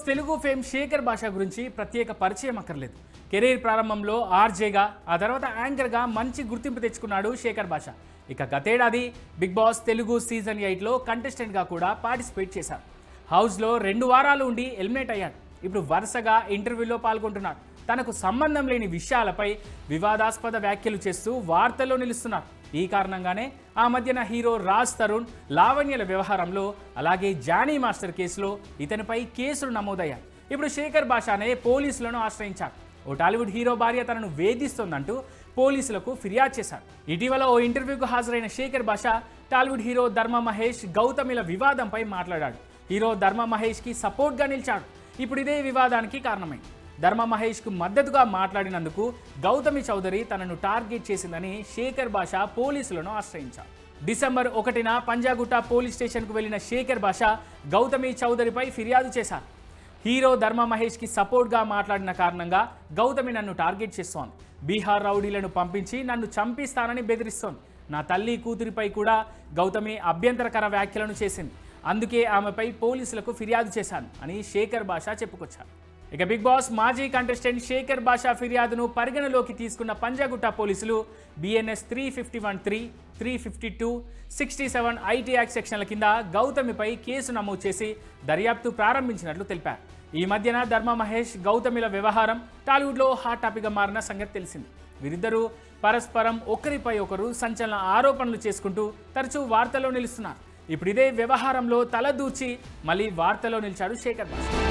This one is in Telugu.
తెలుగు ఫేమ్ శేఖర్ భాష గురించి ప్రత్యేక పరిచయం అక్కర్లేదు. కెరీర్ ప్రారంభంలో ఆర్జేగా, ఆ తర్వాత యాంకర్గా మంచి గుర్తింపు తెచ్చుకున్నాడు శేఖర్ భాష. ఇక గతేడాది బిగ్ బాస్ తెలుగు సీజన్ 8లో కంటెస్టెంట్గా కూడా పార్టిసిపేట్ చేశారు. హౌస్లో 2 వారాలు ఉండి ఎలిమినేట్ అయ్యాడు. ఇప్పుడు వరుసగా ఇంటర్వ్యూలో పాల్గొంటున్నాడు. తనకు సంబంధం లేని విషయాలపై వివాదాస్పద వ్యాఖ్యలు చేస్తూ వార్తల్లో నిలుస్తున్నారు. ఈ కారణంగానే ఆ మధ్యన హీరో రాజ్ తరుణ్, లావణ్యల వ్యవహారంలో, అలాగే జానీ మాస్టర్ కేసులో ఇతనిపై కేసులు నమోదయ్యాయి. ఇప్పుడు శేఖర్ భాషనే పోలీసులను ఆశ్రయించారు. ఓ టాలీవుడ్ హీరో భార్య తనను వేధిస్తోందంటూ పోలీసులకు ఫిర్యాదు చేశారు. ఇటీవల ఓ ఇంటర్వ్యూకు హాజరైన శేఖర్ భాష టాలీవుడ్ హీరో ధర్మ మహేష్, గౌతమిల వివాదంపై మాట్లాడాడు. హీరో ధర్మ మహేష్కి సపోర్ట్గా నిలిచాడు. ఇప్పుడు ఇదే వివాదానికి కారణమైంది. ధర్మ మహేష్కు మద్దతుగా మాట్లాడినందుకు గౌతమి చౌదరి తనను టార్గెట్ చేసిందని శేఖర్ భాష పోలీసులను ఆశ్రయించారు. డిసెంబర్ 1న పంజాగుట్ట పోలీస్ స్టేషన్కు వెళ్లిన శేఖర్ భాష గౌతమి చౌదరిపై ఫిర్యాదు చేశారు. హీరో ధర్మ మహేష్కి సపోర్ట్గా మాట్లాడిన కారణంగా గౌతమి నన్ను టార్గెట్ చేస్తోంది. బీహార్ రౌడీలను పంపించి నన్ను చంపిస్తానని బెదిరిస్తోంది. నా తల్లి కూతురిపై కూడా గౌతమి అభ్యంతరకర వ్యాఖ్యలను చేసింది. అందుకే ఆమెపై పోలీసులకు ఫిర్యాదు చేశాను అని శేఖర్ భాష చెప్పుకొచ్చారు. ఇక బిగ్ బాస్ మాజీ కంటెస్టెంట్ శేఖర్ భాష ఫిర్యాదును పరిగణలోకి తీసుకున్న పంజాగుట్ట పోలీసులు BNS 351(3), 352, 67 IT యాక్ట్ సెక్షన్ల కింద గౌతమిపై కేసు నమోదు చేసి దర్యాప్తు ప్రారంభించినట్లు తెలిపారు. ఈ మధ్యన ధర్మ మహేష్, గౌతమిల వ్యవహారం టాలీవుడ్లో హాట్ టాపిక్గా మారిన సంగతి తెలిసింది. వీరిద్దరూ పరస్పరం ఒకరిపై ఒకరు సంచలన ఆరోపణలు చేసుకుంటూ తరచూ వార్తల్లో నిలుస్తున్నారు. ఇప్పుడు ఇదే వ్యవహారంలో తలదూర్చి మళ్ళీ వార్తల్లో నిలిచాడు శేఖర్ భాష.